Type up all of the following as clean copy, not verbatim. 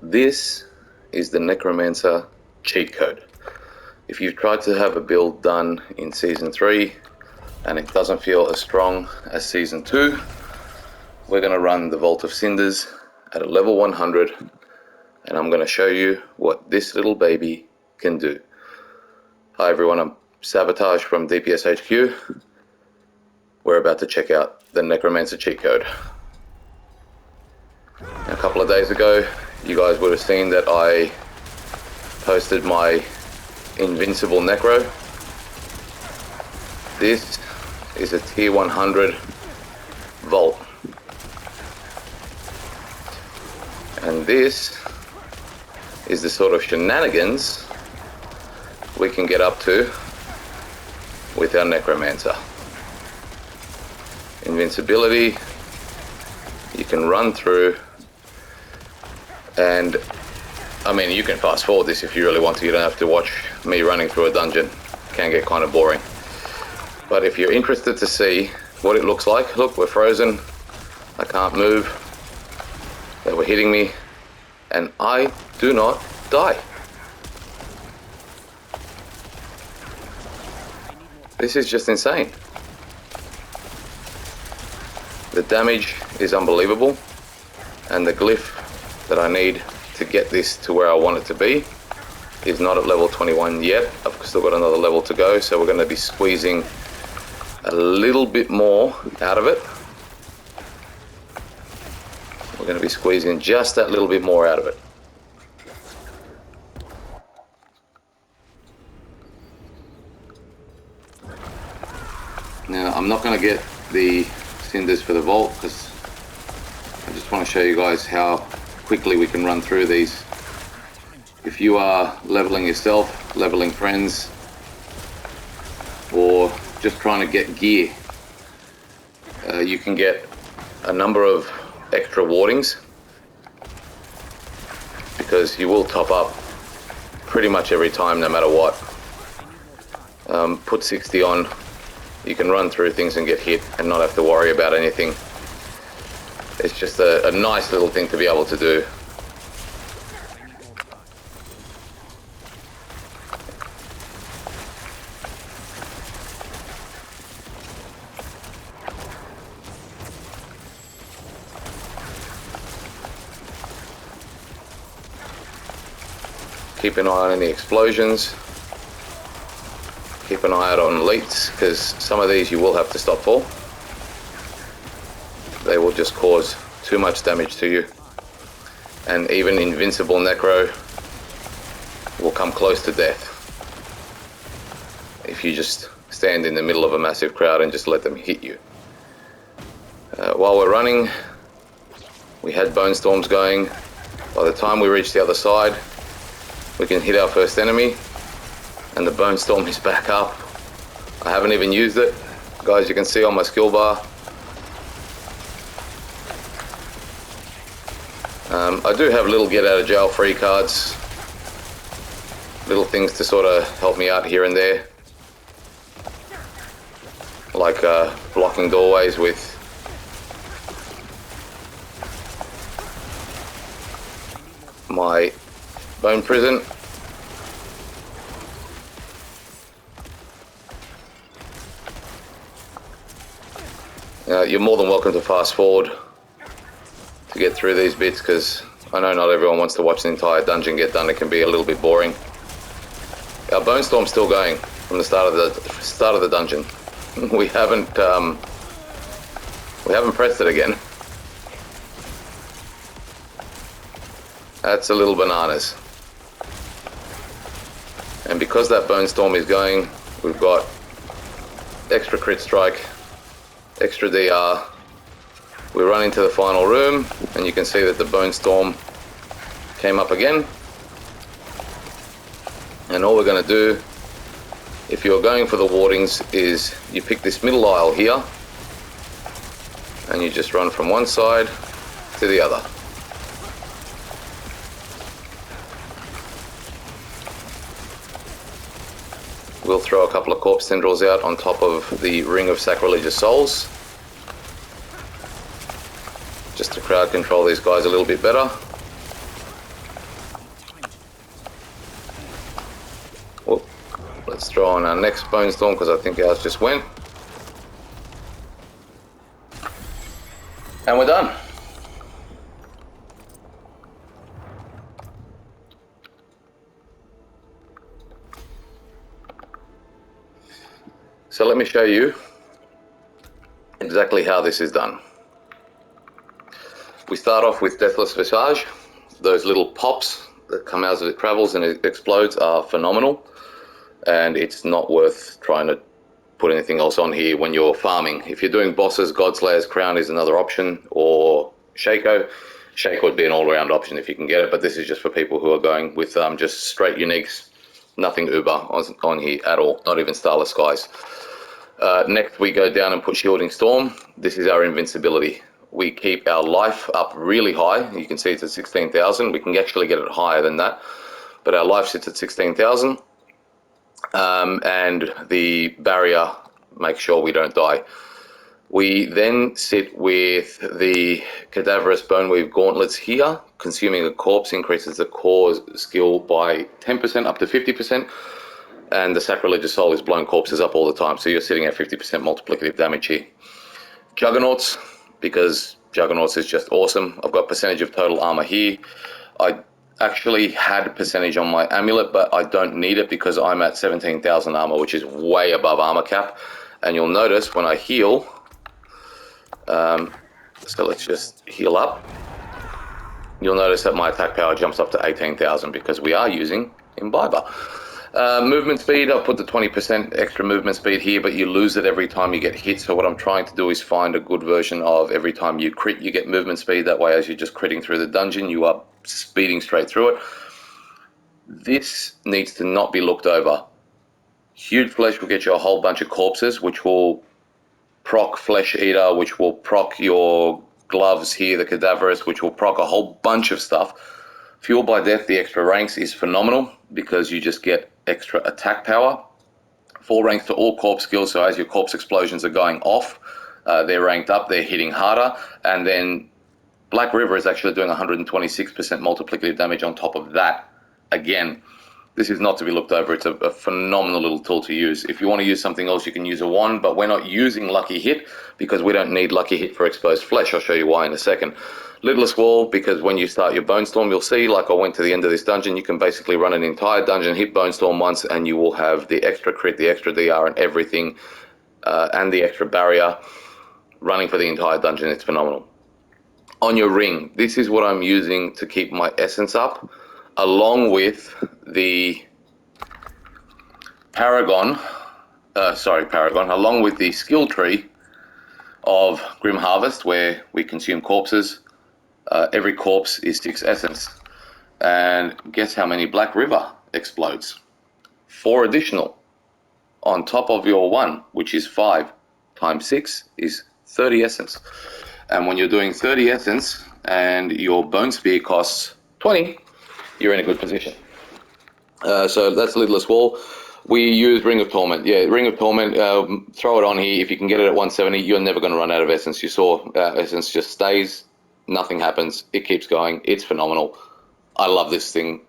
This is the Necromancer cheat code. If you've tried to have a build done in Season 3 and it doesn't feel as strong as Season 2, we're going to run the Vault of Cinders at a level 100 and I'm going to show you what this little baby can do. Hi everyone, I'm Sabotage from DPS HQ. We're about to check out the Necromancer cheat code. A couple of days ago, you guys would have seen that I posted my invincible Necro. This is a tier 100 vault. And this is the sort of shenanigans we can get up to with our Necromancer. Invincibility, you can run through, and I mean, you can fast forward this if you really want to. You don't have to watch me running through a dungeon. It can get kind of boring. But if you're interested to see what it looks like, look, we're frozen. I can't move. They were hitting me, and I do not die. This is just insane. The damage is unbelievable, and the glyph that I need to get this to where I want it to be is not at level 21 yet. I've still got another level to go, so we're going to be squeezing a little bit more out of it. We're going to be squeezing just that little bit more out of it. Now, I'm not going to get the cinders for the vault because I just want to show you guys how quickly we can run through these. If you are leveling yourself, leveling friends, or just trying to get gear, you can get a number of extra wardings because you will top up pretty much every time no matter what. Put 60 on, you can run through things and get hit and not have to worry about anything. It's just a nice little thing to be able to do. Keep an eye on any explosions. Keep an eye out on elites, because some of these you will have to stop for. They will just cause too much damage to you. And even invincible Necro will come close to death if you just stand in the middle of a massive crowd and just let them hit you. While we're running, we had bone storms going. By the time we reach the other side, we can hit our first enemy, and the bone storm is back up. I haven't even used it. Guys, you can see on my skill bar. I do have little get out of jail free cards. Little things to sort of help me out here and there. Like blocking doorways with my bone prison. You're more than welcome to fast forward to get through these bits, because I know not everyone wants to watch the entire dungeon get done. It can be a little bit boring. Our bone storm's still going from the start of the dungeon. We haven't pressed it again. That's a little bananas. And because that bone storm is going, we've got extra crit strike, extra DR. We run into the final room, and you can see that the bone storm came up again. And all we're going to do, if you're going for the wardings, is you pick this middle aisle here, and you just run from one side to the other. We'll throw a couple of corpse tendrils out on top of the ring of sacrilegious souls, just to crowd control these guys a little bit better. Let's throw on our next Bone Storm because I think ours just went. And we're done. So let me show you exactly how this is done. We start off with Deathless Visage. Those little pops that come out as it travels and it explodes are phenomenal, and it's not worth trying to put anything else on here when you're farming. If you're doing bosses, Godslayer's Crown is another option, or Shaco. Shaco would be an all-around option if you can get it, but this is just for people who are going with just straight uniques, nothing uber on here at all, not even Starless Skies. Next we go down and put Shielding Storm. This is our invincibility. We keep our life up really high. You can see it's at 16,000. We can actually get it higher than that, but our life sits at 16,000. And the barrier makes sure we don't die. We then sit with the Cadaverous Boneweave Gauntlets here. Consuming a corpse increases the core skill by 10% up to 50%, and the Sacrilegious Soul is blowing corpses up all the time, so you're sitting at 50% multiplicative damage here. Juggernauts, because Juggernauts is just awesome. I've got percentage of total armor here. I actually had percentage on my amulet, but I don't need it because I'm at 17,000 armor, which is way above armor cap. And you'll notice when I heal, so let's just heal up. You'll notice that my attack power jumps up to 18,000 because we are using Imbiber. Movement speed, I'll put the 20% extra movement speed here, but you lose it every time you get hit. So what I'm trying to do is find a good version of every time you crit, you get movement speed. That way, as you're just critting through the dungeon, you are speeding straight through it. This needs to not be looked over. Huge Flesh will get you a whole bunch of corpses, which will proc Flesh Eater, which will proc your gloves here, the Cadaverous, which will proc a whole bunch of stuff. Fuel by Death, the extra ranks, is phenomenal because you just get extra attack power. 4 ranks to all corpse skills, so as your corpse explosions are going off, they're ranked up, they're hitting harder. And then Black River is actually doing 126% multiplicative damage on top of that. Again, this is not to be looked over. It's a phenomenal little tool to use. If you want to use something else, you can use a wand, but we're not using Lucky Hit because we don't need Lucky Hit for exposed flesh. I'll show you why in a second. Lidless Wall, because when you start your Bone Storm, you'll see, like I went to the end of this dungeon, you can basically run an entire dungeon, hit Bone Storm once, and you will have the extra crit, the extra DR, and everything, and the extra barrier running for the entire dungeon. It's phenomenal. On your ring, this is what I'm using to keep my essence up, along with the paragon, along with the skill tree of Grim Harvest, where we consume corpses. Every corpse is 6 essence. And guess how many Black River explodes? 4 additional on top of your 1, which is 5 times 6 is 30 essence. And when you're doing 30 essence and your Bone Spear costs 20, you're in a good position. So that's Lidless Wall. We use Ring of Torment. Yeah, Ring of Torment, throw it on here. If you can get it at 170, you're never going to run out of essence. You saw essence just stays, nothing happens, it keeps going. It's phenomenal. I love this thing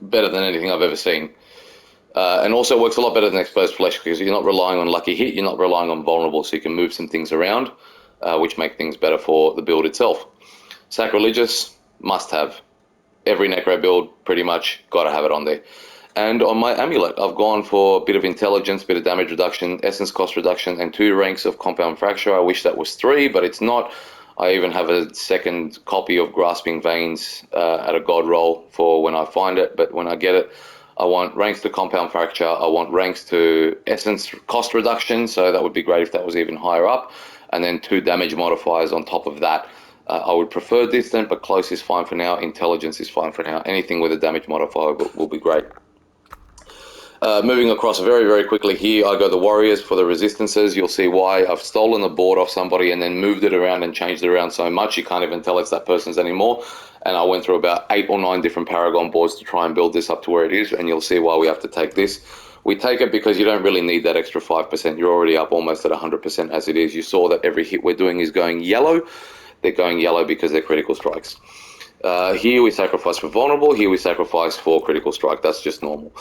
better than anything I've ever seen. And also works a lot better than Exposed Flesh because you're not relying on Lucky Hit, you're not relying on Vulnerable, so you can move some things around, which make things better for the build itself. Sacrilegious, must have. Every Necro build, pretty much, got to have it on there. And on my amulet, I've gone for a bit of intelligence, bit of damage reduction, essence cost reduction, and 2 ranks of compound fracture. I wish that was 3, but it's not. I even have a second copy of Grasping Veins at a god roll for when I find it, but when I get it, I want ranks to compound fracture, I want ranks to essence cost reduction, so that would be great if that was even higher up, and then 2 damage modifiers on top of that. I would prefer distant, but close is fine for now, intelligence is fine for now. Anything with a damage modifier will be great. Moving across very, very quickly here, I go the Warriors for the resistances. You'll see why. I've stolen the board off somebody and then moved it around and changed it around so much you can't even tell it's that person's anymore. And I went through about 8 or 9 different paragon boards to try and build this up to where it is, and you'll see why we have to take this. We take it because you don't really need that extra 5%. You're already up almost at 100% as it is. You saw that every hit we're doing is going yellow. They're going yellow because they're critical strikes. Here we sacrifice for vulnerable. Here we sacrifice for critical strike. That's just normal.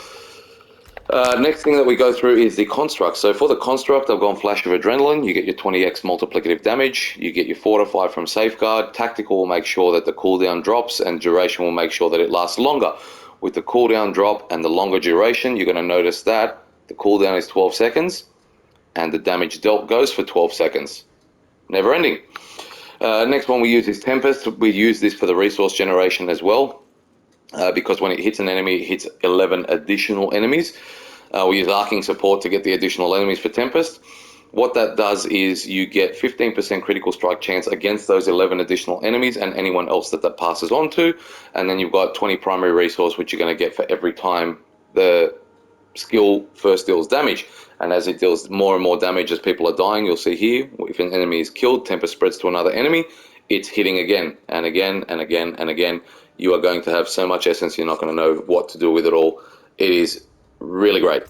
Next thing that we go through is the construct. So for the construct, I've gone Flash of Adrenaline. You get your 20x multiplicative damage. You get your Fortify from Safeguard. Tactical will make sure that the cooldown drops, and Duration will make sure that it lasts longer. With the cooldown drop and the longer duration, you're going to notice that the cooldown is 12 seconds, and the damage dealt goes for 12 seconds. Never ending. Next one we use is Tempest. We use this for the resource generation as well, because when it hits an enemy, it hits 11 additional enemies. We use Arcing Support to get the additional enemies for Tempest. What that does is you get 15% critical strike chance against those 11 additional enemies and anyone else that passes on to. And then you've got 20 primary resource, which you're going to get for every time the skill first deals damage. And as it deals more and more damage as people are dying, you'll see here, if an enemy is killed, Tempest spreads to another enemy. It's hitting again and again and again and again. You are going to have so much essence, you're not going to know what to do with it all. It is really great.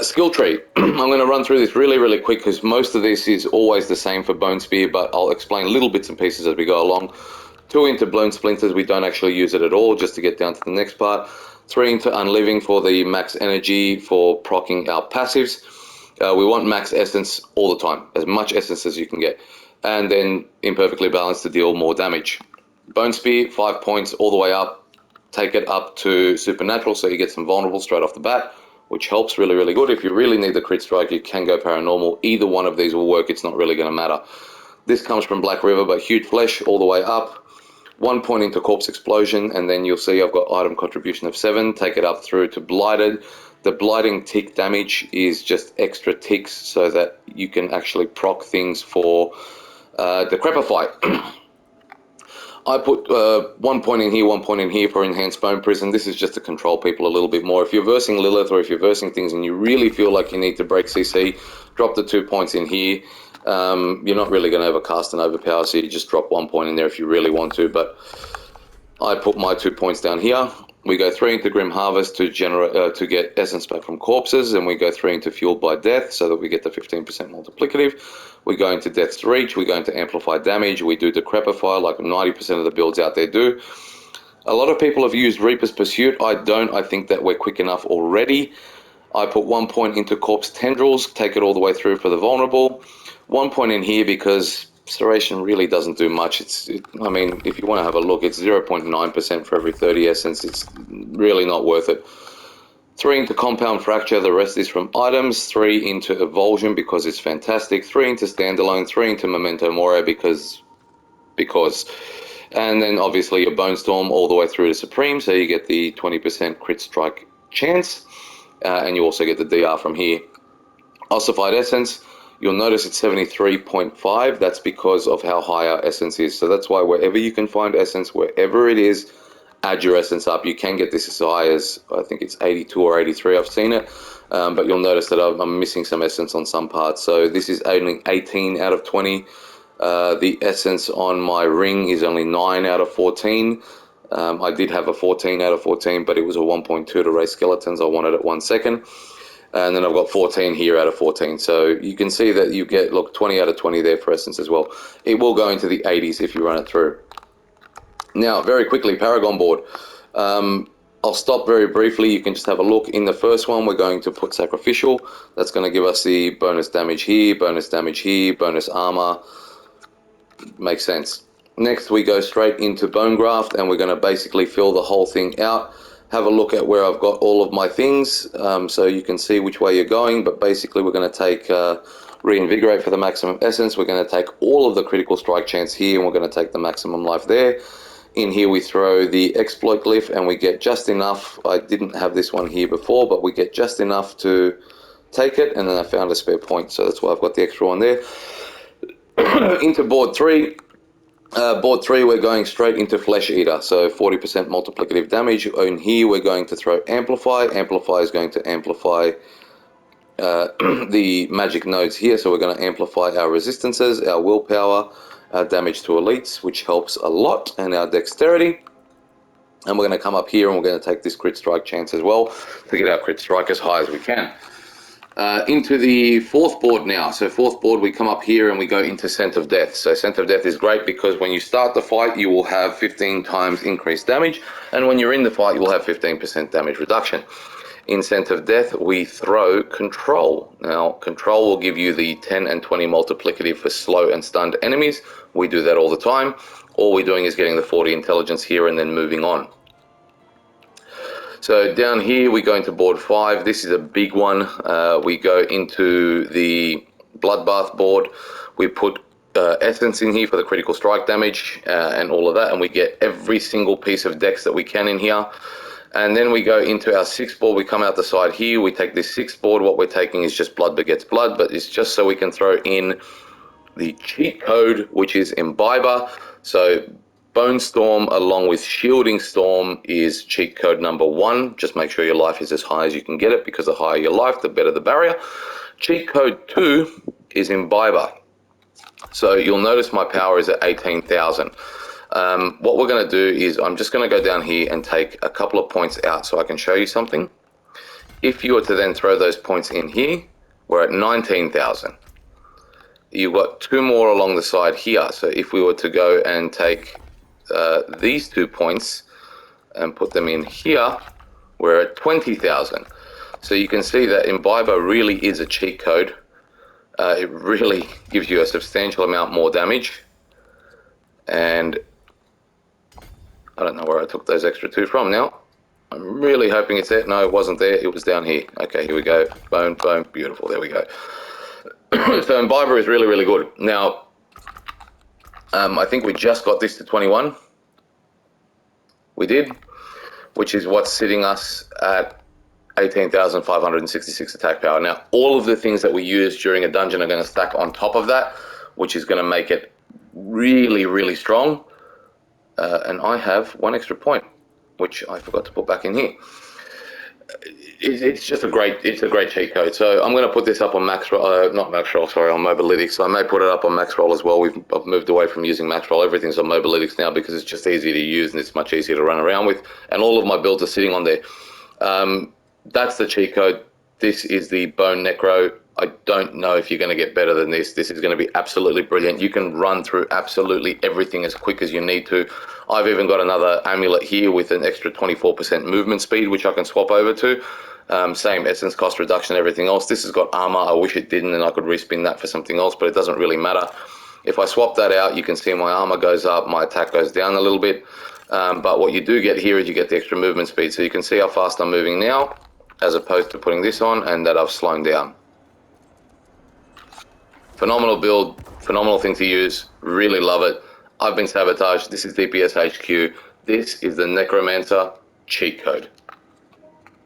Skill tree. I'm going to run through this really quick because most of this is always the same for Bone Spear, but I'll explain little bits and pieces as we go along. 2 into Blown Splinters, we don't actually use it at all, just to get down to the next part. 3 into Unliving for the max energy for proccing our passives. We want max essence all the time, as much essence as you can get. And then Imperfectly Balanced to deal more damage. Bone Spear, 5 points all the way up. Take it up to Supernatural, so you get some vulnerable straight off the bat, which helps really good. If you really need the crit strike, you can go Paranormal. Either one of these will work. It's not really going to matter. This comes from Black River, but Huge Flesh all the way up. 1 point into Corpse Explosion, and then you'll see I've got item contribution of 7. Take it up through to Blighted. The blighting tick damage is just extra ticks so that you can actually proc things for Decrepify. I put 1 point in here, 1 point in here for Enhanced Bone Prison. This is just to control people a little bit more. If you're versing Lilith or if you're versing things and you really feel like you need to break CC, drop the 2 points in here. You're not really going to overcast and overpower, so you just drop 1 point in there if you really want to. But I put my 2 points down here. We go 3 into Grim Harvest to get essence back from corpses, and we go 3 into Fueled by Death so that we get the 15% multiplicative. We go into Death's Reach, we go into Amplify Damage, we do Decrepify like 90% of the builds out there do. A lot of people have used Reaper's Pursuit. I don't. I think that we're quick enough already. I put 1 point into Corpse Tendrils, take it all the way through for the vulnerable. 1 point in here because Serration really doesn't do much. I mean, if you want to have a look, it's 0.9% for every 30 essence. It's really not worth it. 3 into Compound Fracture, the rest is from items. 3 into Evulsion because it's fantastic. 3 into Standalone, 3 into Memento Mori because. And then obviously your Bone Storm all the way through to Supreme, so you get the 20% crit strike chance. And you also get the DR from here. Ossified Essence. You'll notice it's 73.5. That's because of how high our essence is. So that's why wherever you can find essence, wherever it is, add your essence up. You can get this as high as, I think it's 82 or 83. I've seen it. But you'll notice that I'm missing some essence on some parts. So this is only 18 out of 20. The essence on my ring is only 9 out of 14. I did have a 14 out of 14, but it was a 1.2 to raise skeletons. I wanted it 1 second. And then I've got 14 here out of 14. So you can see that you get, look, 20 out of 20 there for essence as well. It will go into the 80s if you run it through. Now, very quickly, Paragon board. I'll stop very briefly. You can just have a look. In the first one, we're going to put Sacrificial. That's going to give us the bonus damage here, bonus armor. Makes sense. Next, we go straight into Bone Graft, and we're going to basically fill the whole thing out. Have a look at where I've got all of my things, so you can see which way you're going. But basically, we're going to take Reinvigorate for the maximum essence. We're going to take all of the critical strike chance here, and we're going to take the maximum life there. In here, we throw the Exploit Glyph, and we get just enough. I didn't have this one here before, but we get just enough to take it, and then I found a spare point, so that's why I've got the extra one there. Into board 3. Board 3, we're going straight into Flesh Eater, so 40% multiplicative damage. In here, we're going to throw Amplify. Amplify is going to amplify the magic nodes here, so we're going to amplify our resistances, our willpower, our damage to elites, which helps a lot, and our dexterity. And we're going to come up here and we're going to take this crit strike chance as well to get our crit strike as high as we can. Into the fourth board now. So fourth board, we come up here and we go into Scent of Death. So Scent of Death is great because when you start the fight, you will have 15 times increased damage, and when you're in the fight, you will have 15% damage reduction. In Scent of Death, we throw Control. Now, Control will give you the 10 and 20 multiplicative for slow and stunned enemies. We do that all the time. All we're doing is getting the 40 intelligence here and then moving on. So down here, we go into board 5. This is a big one. We go into the Bloodbath board. We put Essence in here for the critical strike damage and all of that, and we get every single piece of dex that we can in here. And then we go into our 6th board. We come out the side here. We take this 6th board. What we're taking is just Blood Begets Blood, but it's just so we can throw in the cheat code, which is Imbiber. So Bone Storm along with Shielding Storm is cheat code number 1. Just make sure your life is as high as you can get it, because the higher your life, the better the barrier. Cheat code 2 is Imbiber. So you'll notice my power is at 18,000. What we're going to do is I'm just going to go down here and take a couple of points out so I can show you something. If you were to then throw those points in here, we're at 19,000. You've got 2 more along the side here. So if we were to go and take these 2 points and put them in here, we're at 20,000. So you can see that Imbiber really is a cheat code. It really gives you a substantial amount more damage. And I don't know where I took those extra 2 from now. I'm really hoping it's there. No, it wasn't there. It was down here. Okay, here we go. Boom, boom. Beautiful. There we go. So Imbiber is really, really good. Now, I think we just got this to 21. We did, which is what's sitting us at 18,566 attack power. Now, all of the things that we use during a dungeon are going to stack on top of that, which is going to make it really, really strong. And I have 1 extra point, which I forgot to put back in here. It's just a great cheat code. So I'm going to put this up on max roll, not max roll, sorry, on Mobalytics. So I may put it up on max roll as well. I've moved away from using max roll. Everything's on Mobalytics now because it's just easy to use and it's much easier to run around with. And all of my builds are sitting on there. That's the cheat code. This is the Bone Necro. I don't know if you're going to get better than this. This is going to be absolutely brilliant. You can run through absolutely everything as quick as you need to. I've even got another amulet here with an extra 24% movement speed, which I can swap over to. Same essence cost reduction, everything else. This has got armor. I wish it didn't, and I could respin that for something else, but it doesn't really matter. If I swap that out, you can see my armor goes up, my attack goes down a little bit. But what you do get here is you get the extra movement speed. So you can see how fast I'm moving now, as opposed to putting this on, and that I've slowed down. Phenomenal build, phenomenal thing to use, really love it. I've been sabotaged. This is DPS HQ. This is the Necromancer cheat code.